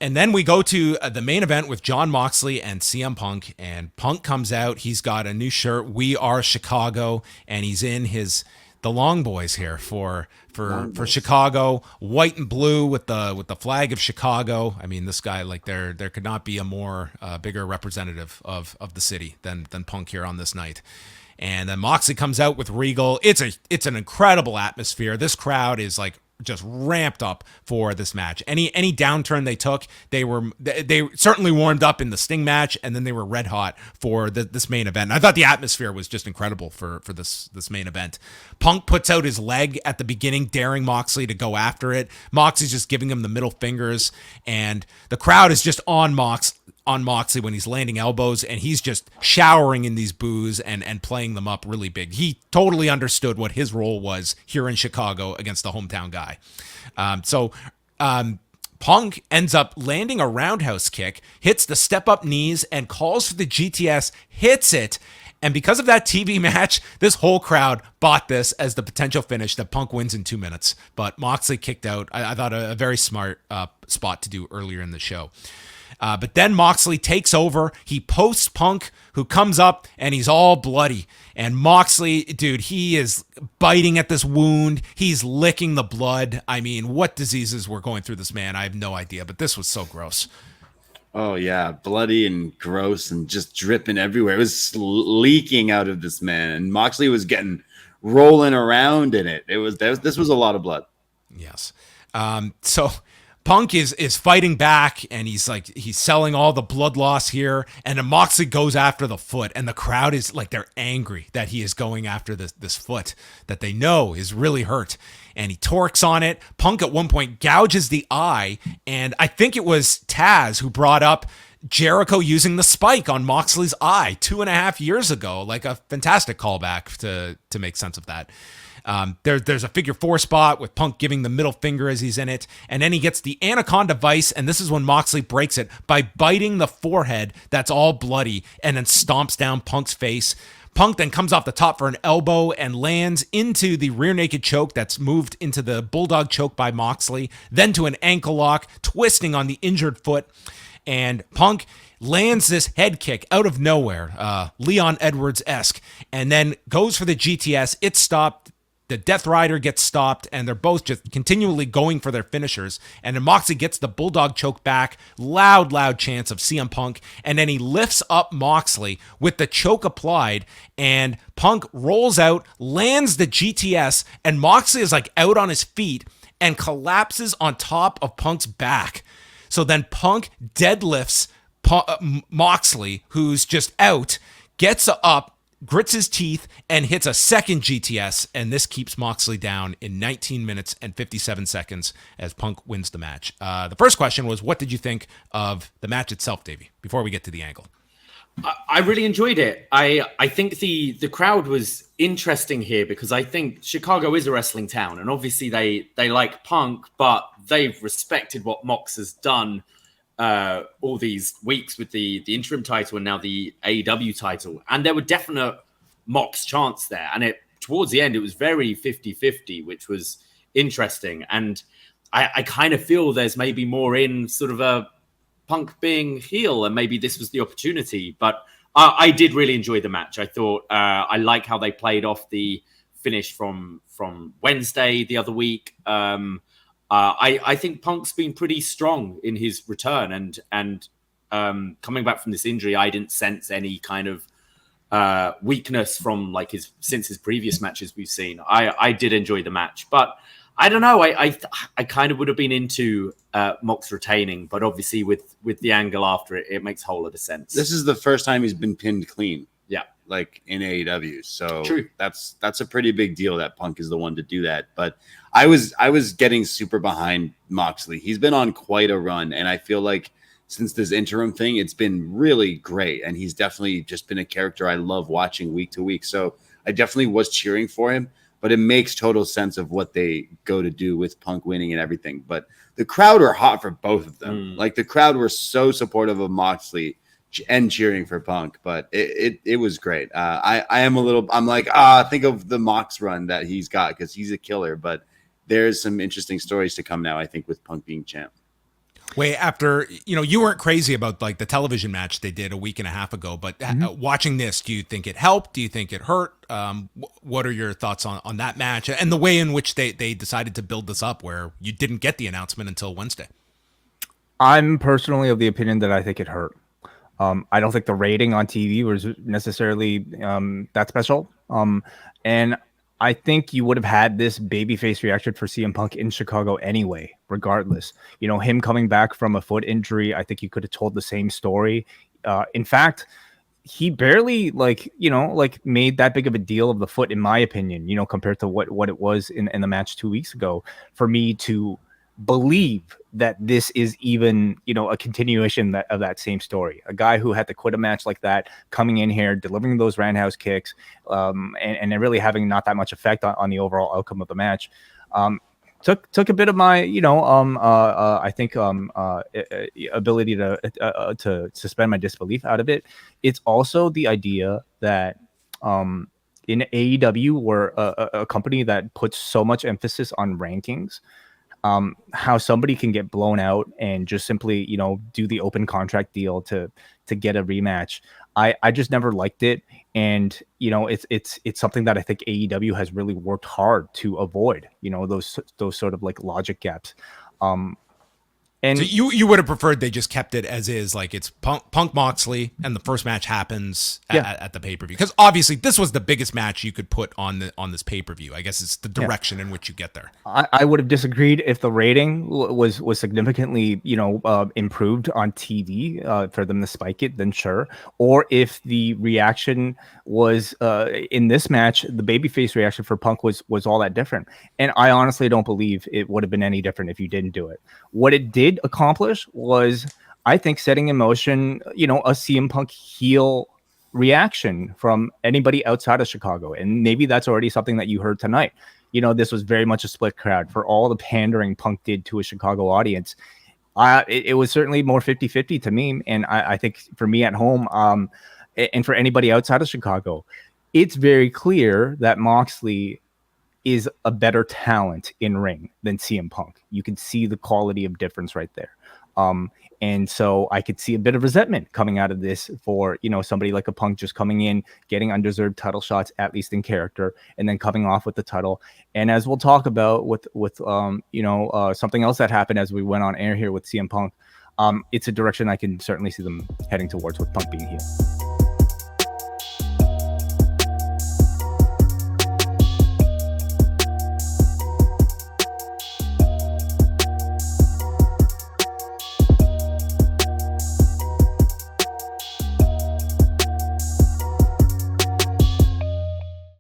And then we go to the main event with Jon Moxley and CM Punk. And Punk comes out. He's got a new shirt. We are Chicago, and he's in the long boys here for Chicago, white and blue with the flag of Chicago. I mean, this guy, like, there could not be a more bigger representative of the city than Punk here on this night. And then Moxley comes out with Regal. It's an incredible atmosphere. This crowd is like just ramped up for this match. Any downturn they took, they certainly warmed up in the Sting match, and then they were red hot for this main event. And I thought the atmosphere was just incredible for this main event. Punk puts out his leg at the beginning, daring Moxley to go after it. Moxley's just giving him the middle fingers, and the crowd is just on Moxley when he's landing elbows, and he's just showering in these boos and playing them up really big. He totally understood what his role was here in Chicago against the hometown guy. Punk ends up landing a roundhouse kick, hits the step-up knees, and calls for the GTS, hits it. And because of that TV match, this whole crowd bought this as the potential finish that Punk wins in 2 minutes. But Moxley kicked out. I thought a very smart spot to do earlier in the show. But then Moxley takes over. He posts Punk, who comes up, and he's all bloody. And Moxley, dude, he is biting at this wound. He's licking the blood. I mean, what diseases were going through this man? I have no idea, but this was so gross. Oh, yeah. Bloody and gross and just dripping everywhere. It was leaking out of this man. And Moxley was getting rolling around in it. This was a lot of blood. Yes. So Punk is fighting back, and he's selling all the blood loss here, and then Moxley goes after the foot, and the crowd is like, they're angry that he is going after this foot that they know is really hurt, and he torques on it. Punk at one point gouges the eye, and I think it was Taz who brought up Jericho using the spike on Moxley's eye 2.5 years ago. Like, a fantastic callback to make sense of that. There's a figure 4 spot with Punk giving the middle finger as he's in it, and then he gets the Anaconda Vice, and this is when Moxley breaks it by biting the forehead that's all bloody and then stomps down Punk's face. Punk then comes off the top for an elbow and lands into the rear naked choke that's moved into the bulldog choke by Moxley, then to an ankle lock, twisting on the injured foot, and Punk lands this head kick out of nowhere, Leon Edwards-esque, and then goes for the GTS. It's stopped. The Death Rider gets stopped, and they're both just continually going for their finishers. And then Moxley gets the Bulldog choke back. Loud chants of CM Punk. And then he lifts up Moxley with the choke applied, and Punk rolls out, lands the GTS, and Moxley is like out on his feet and collapses on top of Punk's back. So then Punk deadlifts Moxley, who's just out, gets up, grits his teeth, and hits a second GTS, and this keeps Moxley down in 19 minutes and 57 seconds as Punk wins the match. The first question was, what did you think of the match itself, Davey, before we get to the angle? I really enjoyed it. I think the crowd was interesting here because I think Chicago is a wrestling town, and obviously they like Punk, but they've respected what Mox has done all these weeks with the interim title and now the AEW title. And there were definite Mox chants there. And towards the end, it was very 50-50, which was interesting. And I kind of feel there's maybe more in sort of a Punk being heel, and maybe this was the opportunity. But I did really enjoy the match. I thought I like how they played off the finish from Wednesday the other week. I think Punk's been pretty strong in his return, and coming back from this injury, I didn't sense any kind of weakness from since his previous matches we've seen. I did enjoy the match, but I don't know. I kind of would have been into Mox retaining, but obviously with the angle after it makes a whole lot of sense. This is the first time he's been pinned clean. Yeah. Like in AEW. So true. That's a pretty big deal that Punk is the one to do that. But I was getting super behind Moxley. He's been on quite a run, and I feel like since this interim thing, it's been really great. And he's definitely just been a character I love watching week to week. So I definitely was cheering for him, but it makes total sense of what they go to do with Punk winning and everything. But the crowd were hot for both of them. Like, the crowd were so supportive of Moxley and cheering for Punk, but it was great. I'm like, think of the Mox run that he's got, because he's a killer, but there's some interesting stories to come now, I think, with Punk being champ. Wait, after, you weren't crazy about like the television match they did a week and a half ago, but watching this, do you think it helped? Do you think it hurt? What are your thoughts on that match and the way in which they decided to build this up where you didn't get the announcement until Wednesday? I'm personally of the opinion that I think it hurt. I don't think the rating on TV was necessarily that special. And I think you would have had this babyface reaction for CM Punk in Chicago anyway, regardless. Him coming back from a foot injury, I think you could have told the same story. In fact, he barely made that big of a deal of the foot, in my opinion, compared to what it was in the match 2 weeks ago, for me to believe that this is even a continuation of that same story. A guy who had to quit a match like that, coming in here, delivering those roundhouse kicks, and really having not that much effect on the overall outcome of the match. Took a bit of my I think ability to suspend my disbelief out of it. It's also the idea that in AEW, we're a company that puts so much emphasis on rankings. How somebody can get blown out and just simply, do the open contract deal to get a rematch. I just never liked it. And, it's something that I think AEW has really worked hard to avoid, those sort of like logic gaps. And so you would have preferred they just kept it as is, like it's Punk Moxley, and the first match happens at the pay-per-view, because obviously this was the biggest match you could put on this pay-per-view. I guess it's the direction in which you get there. I would have disagreed if the rating was significantly improved on TV for them to spike it, then sure. Or if the reaction was in this match, the babyface reaction for Punk was all that different. And I honestly don't believe it would have been any different if you didn't do it. What it did accomplish was, I think, setting in motion, a CM Punk heel reaction from anybody outside of Chicago. And maybe that's already something that you heard tonight. This was very much a split crowd for all the pandering Punk did to a Chicago audience. It was certainly more 50-50 to me. And I think for me at home, and for anybody outside of Chicago, it's very clear that Moxley is a better talent in ring than CM Punk. You can see the quality of difference right there. And so I could see a bit of resentment coming out of this for, somebody like a Punk just coming in, getting undeserved title shots, at least in character, and then coming off with the title. And as we'll talk about with something else that happened as we went on air here with CM Punk, it's a direction I can certainly see them heading towards with Punk being here.